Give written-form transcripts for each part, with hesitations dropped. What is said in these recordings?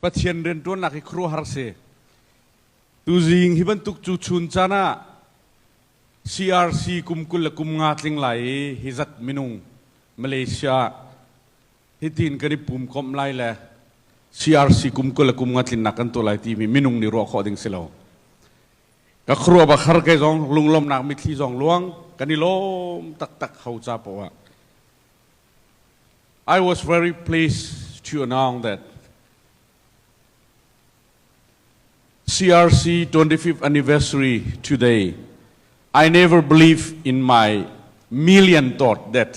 ปะเทียนเดินตัวนักครัวฮาร์เซตูจิงฮิบันตุกจูชุนจานะ CRC กุมกุลกุมงาติงไหลฮิจัดมินุงมาเลเซียฮิตินกันดิปุ่มคอมไลแล CRC กุมกุลกุมงาตินนักกันตัวไหลที่มีมินุงนี่รัวขอดิ่งเสลาวก็ครัวบักฮาร์เกจงลุงลมนักมิที่จงล้วงกันดิลมตักเขาจับปะ I was very pleased to announce that CRC 25th anniversary today. I never believed in my million thought that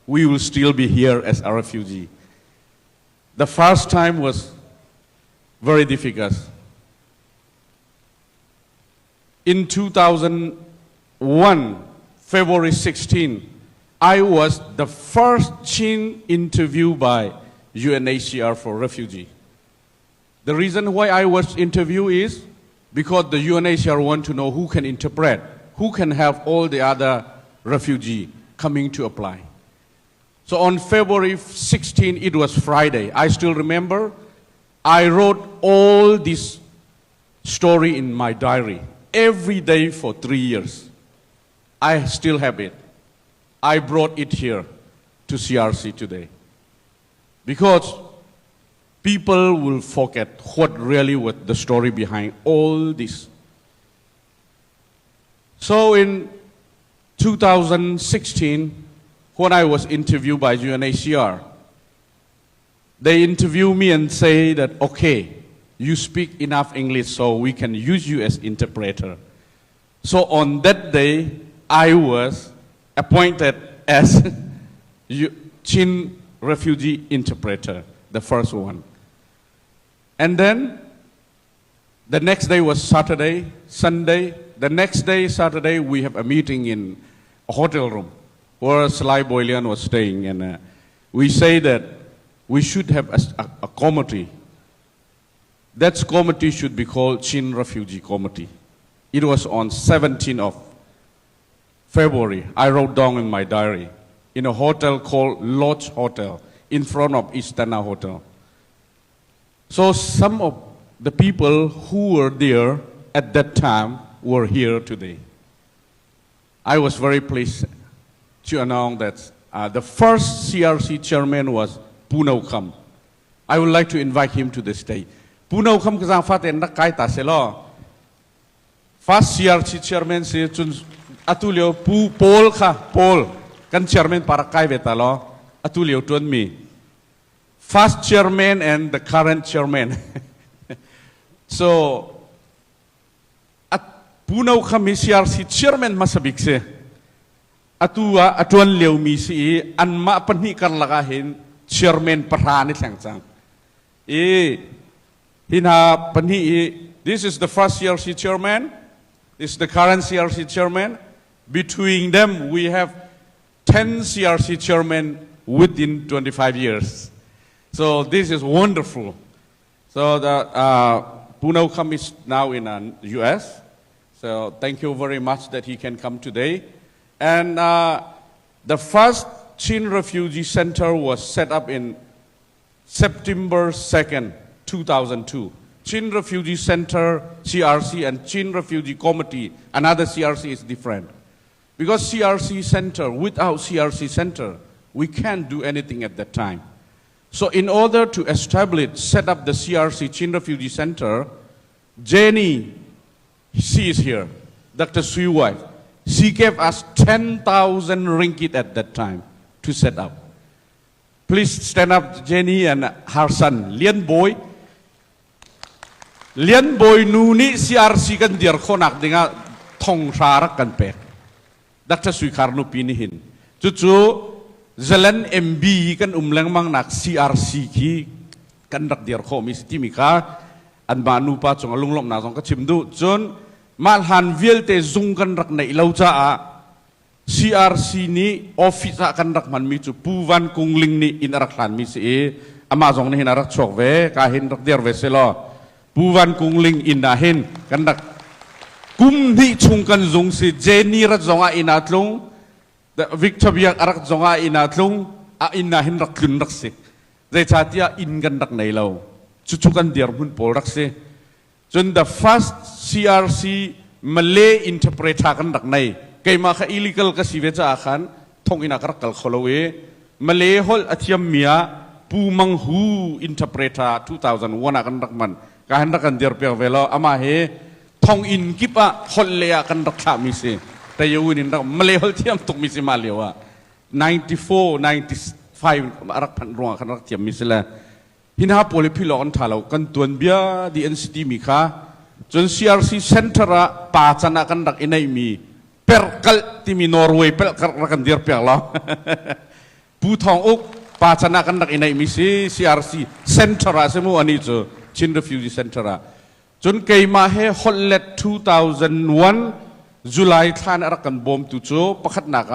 we will still be here as a refugee. The first time was very difficult. In 2001, February 16, I was the first Chin interviewed by UNHCR for refugee. The reason why I was interviewed is because the UNHCR want to know who can interpret, who can have all the other refugees coming to apply. So on February 16, it was Friday. I still remember, I wrote all this story in my diary every day for 3 years. I still have it. I brought it here to CRC today. Because people will forget what really was the story behind all this. So in 2016, when I was interviewed by UNHCR, they interviewed me and say that, okay, you speak enough English so we can use you as interpreter. So on that day, I was appointed as Chin refugee interpreter, the first one. And then the next day was Saturday, Sunday. The next day, Saturday, we have a meeting in a hotel room where Sly Boylian was staying. And we say that we should have a committee. That committee should be called Chin Refugee Committee. It was on 17th of February. I wrote down in my diary in a hotel called Lodge Hotel in front of Istana Hotel. So some of the people who were there at that time were here today. I was very pleased to announce that the first CRC chairman was Punau Kham. I would like to invite him to the stage. Punau Kham kazang faten nak kai ta selo. First CRC chairman se chun atulio pu Paul kha Paul kan chairman para kai betalo atulio tuan mi. First chairman and the current chairman. So, at Punau Kham CRC chairman masabik se. Atuan liu mi si anma panhi kan lagahin chairman parhanit lang sang. Hina panhi this is the first CRC chairman. This is the current CRC chairman. Between them, we have 10 CRC chairmen within 25 years. So this is wonderful. So the Punau Kham is now in the US. So thank you very much that he can come today. And the first Chin Refugee Center was set up in September 2nd, 2002. Chin Refugee Center, CRC, and Chin Refugee Committee, another CRC is different. Because CRC Center, without CRC Center, we can't do anything at that time. So in order to establish, set up the CRC Chin Refugee Center, Jenny, she is here, Dr. Sui wife. She gave us 10,000 ringgit at that time to set up. Please stand up, Jenny and her son, Lien Boy. Lien Boy nuni CRC kan dir konak dengan thong sarak kan pek. Dr. Sui Karno pinihin. Cucu Zelan MB kan umlang mang nak CRC ki kan rak dir komis timika an manu pa chung alung lom na song ka chimdu chun malhan vielte zung kan rak nei lau cha a CRC ni office kan rak man mi chu puwan kungling ni in rak hlan mi se ama jong ni hin rak chok ve ka hin rak dir ve selo puwan kungling in na hin kan rak kum ni chung kan zung si Jenny rak zonga inatlung Victoria arak zonga inatlung a inna hin rak kun rak se zai chatia in kan rak nei lau จุกันเดียร์มุนโปรักเซจน the first CRC Malay interpreter กันดักในเกมาค่ะ illegal ก็สิเวจาขันทงอินักรักกัลขลเว Malay ฮอลอาทิยมเมียปูมังฮู interpreter 2001กันดักมันการดักกันเดียร์เปียเวลาอามาเฮทงอินกิปะฮอลเลียกันดักขามิเซแต่ยูนินดัก Malay ฮอลเทียมตุกมิเซมาเลียวะ94 95รักพันรวงกันรักเทียมมิเซละหินหาโพลิพิลอนทาเรากันตัวนเบียดีเอ็นซีทีมีค่ะจน CRC Center ป่าจันกันดักอินัยมีเปิร์กัลที่มีนอร์เวย์เปิร์กัลรักันเดียร์เปียกล้อผู้ทองอกป่าจันกันดักอินัยมีสิ CRC Center เสมูอันนี้จ้ะชิน refugee center จนเกี่ยมาให้ฮอลเลต2001จุลัยท่านรักันบอมตุจ้ะประคัดนัก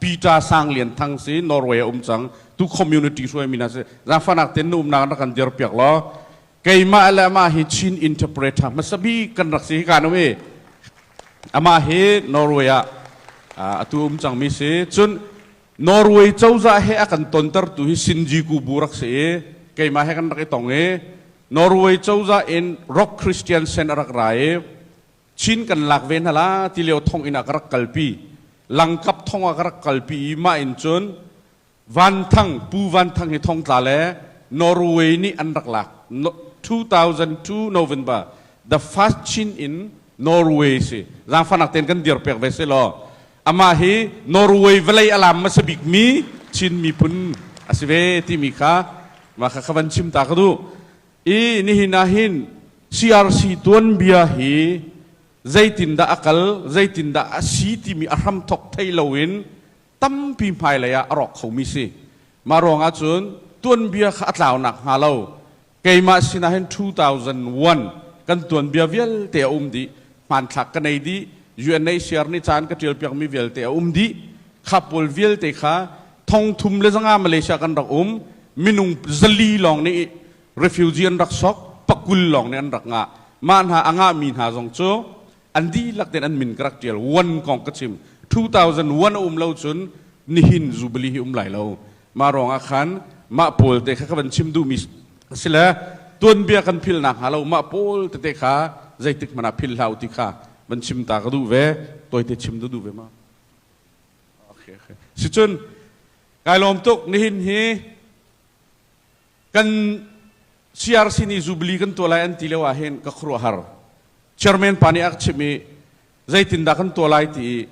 ปีตาสังเลียนทั้งสินอร์เวย์จังทุก community ช่วยมีนะสิจางฟันักเต็นนุ่มนักรักันเดียร์เปียกล้อเกี่ยมาอะไรมาให้ชิน interpreter มาสบีกันรักสิกันเอาไว้อามาเฮนอร์เวย์ตัวจังมีเสจนนอร์เวย์เจ้าจะเฮอกันตนตร์ตัวฮิสินจีกูบูรักเสเกี่ยมาเฮกันรักตองนอร์เวย์เจ้าจะเอ็นร็อกคริสเตียนเซนรักไรชินกันหลักเวนฮะละที่เลี้ยวทองอินักรักกัลปีหลังกับทองอักรักกัลปีมาอินจนวันทั้งปูวันทั้งให้ทองตาเล่นอร์เวย์นี่อันรักหลัก2002 November the first chin in Norway สิจางฟันักเต้นกันเดียร์เปียกเวสเลออามาเฮนอร์เวย์เวลัยอลามมาสบิกมีชินมีปุ่นอาศัยที่มีค่ะมาข้าขับชิมตากดูนี่หินาหิน CRC ตัวนเบียฮีใจตินดาอักลใจตินดาอาศีที่มีอารมณ์ทกไทยลวินตั้มพิมพ์ไพ่เลยอรอกเขามีสิมารองอาจุนตัวนเบียขัดเหล่านักฮาโลเกี่ยมาสินาหิน2001กันตัวนเบียเวลเตอดีมันถักกันในดีUNHCR นี่จานก็เทียบยังมีเวลเตอดีขับวอลเวลเตค่ะทองทุ่มเลสังอามาเลเซียกันรักมินุงจลีลองนี่ refugee อันรักซอกปักกุลลองนี่อันรักงามันหาอ่างมีนหาจงโจอันดีลักเด่นอันมินกรักเดียลวันกองกระชิม2001เล่าจนนิหินจูบลีไหลเรามารองอาคารมาโพลเตะข้าบันชิมดูมิสิละตัวนเบียกันพิลนักหาเรามาโพลเตะข้าใจติกมันพิลเราติข้ามันชิมตากระดูเวตัวเตะชิมดูเวมาโอเคสิจนกายลมตุกนิหินฮีกัน CRC นี่จูบลีกันตัวไรอันที่เลวะเห็นก็ครัวหาร์Chairman pani ak chimi zai tindakan tolai ti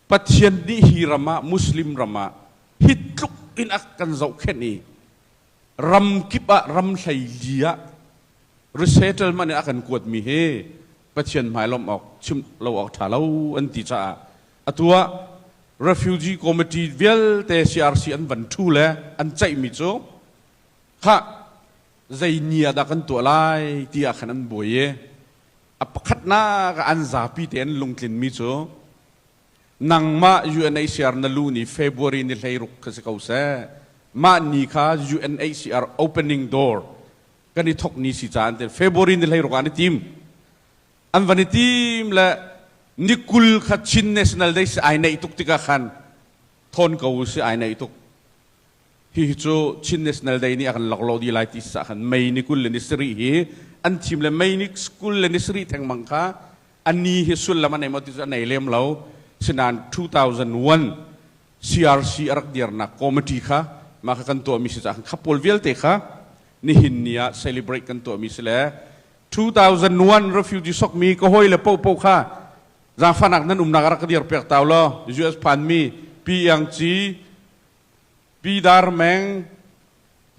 pathian ni hi rama muslim rama hitluk in ak kan zau kheni ram kipa ram hlai lia resettlement akan kuat mi he pathian mai lom ok chim lo ok thalo an ti cha atua refugee committee vel te CRC an van thu le an chai mi cho kha zai nia da kan tolai ti akhan an boye apakhat na ka anzapi ten lungtlin mi cho nangma UNHCR na luni February ni lairuk kasi kausa ma ni ka UNHCR opening door kani thok ni si chan ten February ni lairuk ani team an vani team la nikul kha chin national day si ai na ituk tika khan thon kau si ai na ituk hi cho chin national day ni akan laklo di lai ti sa khan mai nikul ni sri hiอันทีมเลยไม่นิสกุลเลยนิสรีแทงมังค่าอันนี้ฮิสุลละมันในมติจะในเล่มเราสนาน2001 CRC รักเดียร์นักคอมมิตี้ค่ะมากันตัวมิสจ้าขับพลเวลเตะค่ะนี่หินเนียเซเลบรตกันตัวมิสเลย2001 refugee สกมีก็ห้อยเลยปูค่ะจางฟันักนั้นนักรักเดียร์เปียกเตาล้อ US พันมีปียังจีปีดาร์แมง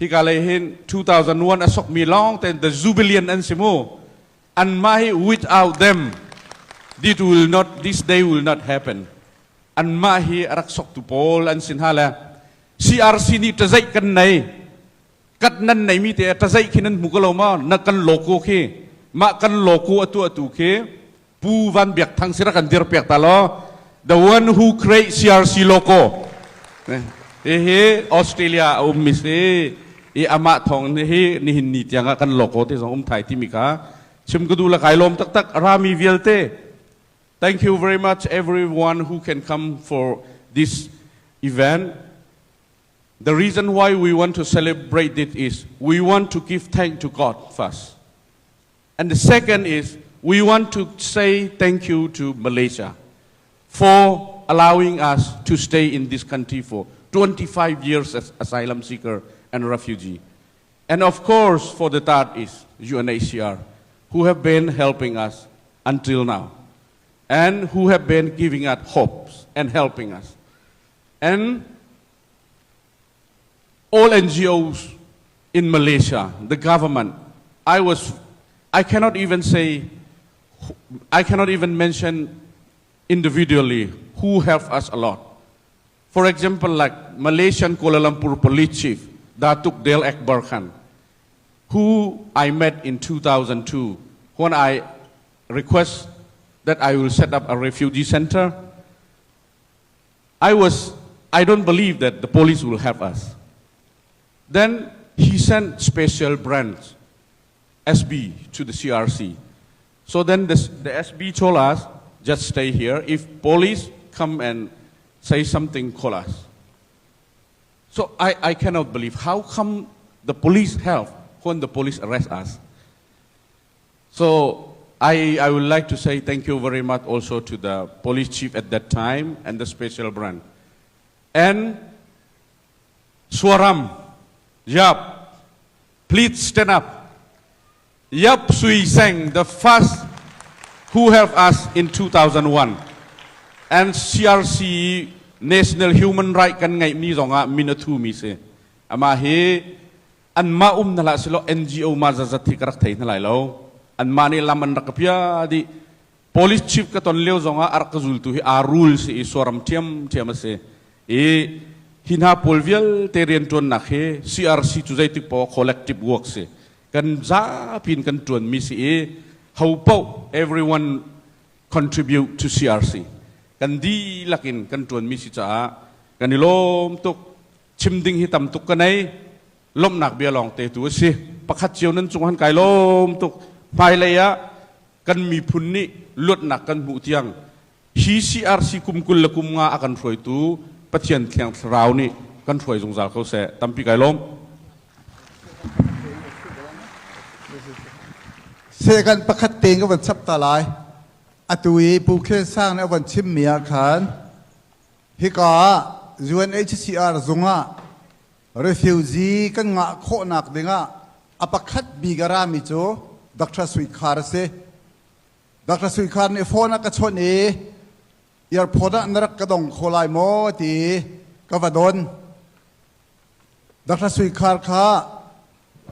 ที่กาเลยเห็น2001อสกมีลองแต่ the jubilant อันสิโมอันไม่ without them this day will not happen อันไม่รักษกตุโพลอันสินฮาละ CRC นี่จะใจกันไหนกัดนั่นไหนมีแต่จะใจขี้นั้นมุกเรามานักกันโลโก้เคมากันโลโก้ตัวเคปูวันเบียกทางสิรักันเดียร์เปียกตาล้อ the one who create CRC logo เฮ้ออสเตรเลียมิสอามาทองนี่นี่หินนิดยังกันโลโก้ที่สองไทยที่มีค่ะชิมก็ดูละไก่ลมตักรามีเวลเต้ Thank you very much everyone who can come for this event The reason why we want to celebrate it is we want to give thanks to God first. And the second is we want to say thank you to Malaysia for allowing us to stay in this country for 25 years as asylum seeker and refugee. And of course, for the third is UNHCR, who have been helping us until now, and who have been giving us hopes and helping us. And all NGOs in Malaysia, the government, I cannot even mention individually who helped us a lot. For example, like Malaysian Kuala Lumpur Police Chief, Datuk Del Akbar Khan, who I met in 2002 when I request that I will set up a refugee center. I don't believe that the police will help us. Then he sent special branch, SB, to the CRC. So then the SB told us, just stay here. If police come and say something, call us. So I cannot believe, how come the police help when the police arrest us? So I would like to say thank you very much also to the police chief at that time and the special branch. And Swaram, Yap, please stand up. Yap Sui Seng, the first who helped us in 2001. And CRC, National Human Rights kan ngai mi zonga minatu mi se. Ama he an ma nala silo NGO ma zazati karak thai nalai lo. An ma ni laman rakapya di police chief ka ton leo zonga arkazul tu hi a rules i soram tiam se. E hinha polvial terian tuan nakhe CRC tu zai po collective work se. Kan za pin kan tuan mi se e how po everyone contribute to CRC. Kan di lakin kan tuan misi cha kan ilom tuk chimding hitam tuk kanai lom nak bia long te tu si pakhat chiu nan chung han kai lom tuk pai leya kan mi phunni lut nak kan mu tiang hi CRC kumkul lakum nga akan throi tu pathian thleng thrau ni kan throi jong zal kho se tampi kai lom se kan pakhat teng ka wan chap ta lai atui pu khen sang na wan chim mia khan hika UNHCR zunga refugee kan nga kho nak dinga apakhat bigara mi cho Dr. Swikhar se Dr. Swikhar ne phone ka chone yar phoda narak ka dong kholai mo ti ka vadon Dr. Swikhar kha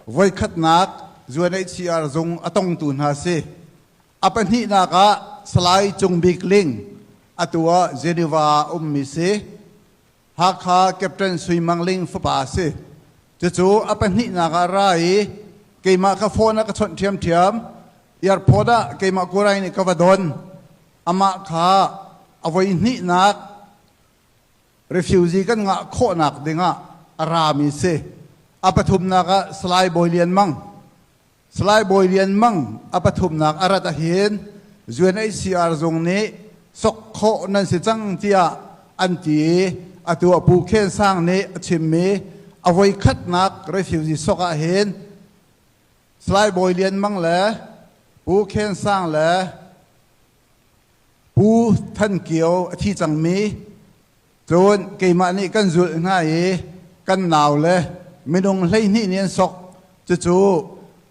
voi khat nak UNHCR zung atong tun ha se apani na ka Salai chung bikling atua Geneva mi se hakha Captain Sui Mangling fapa se chu apani na ka rai keima ka phone ka chon thiam yar phoda keima kurai ni ka vadon ama kha avoi ni nak refugee kan nga kho nak dinga arami se apathum na ka Salai boilian mang apathum nak arata hin UNHCR zong ni sok kho nan si chang tia anti atu pu khen sang ni chimmi avoi khat nak refugee soka hen slai boilian mang le pu khen sang le pu than kiao thi chang mi chon keima ni kan zul ngai kan naw le minung hlei ni nen sok chu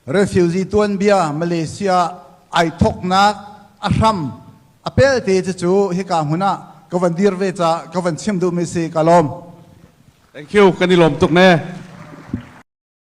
refugee tuan bia Malaysia ai thok nak Ahram apel te chu hika huna kavan dirve cha kavan chimdu mi se kalom. Thank you kanilom tuk ne.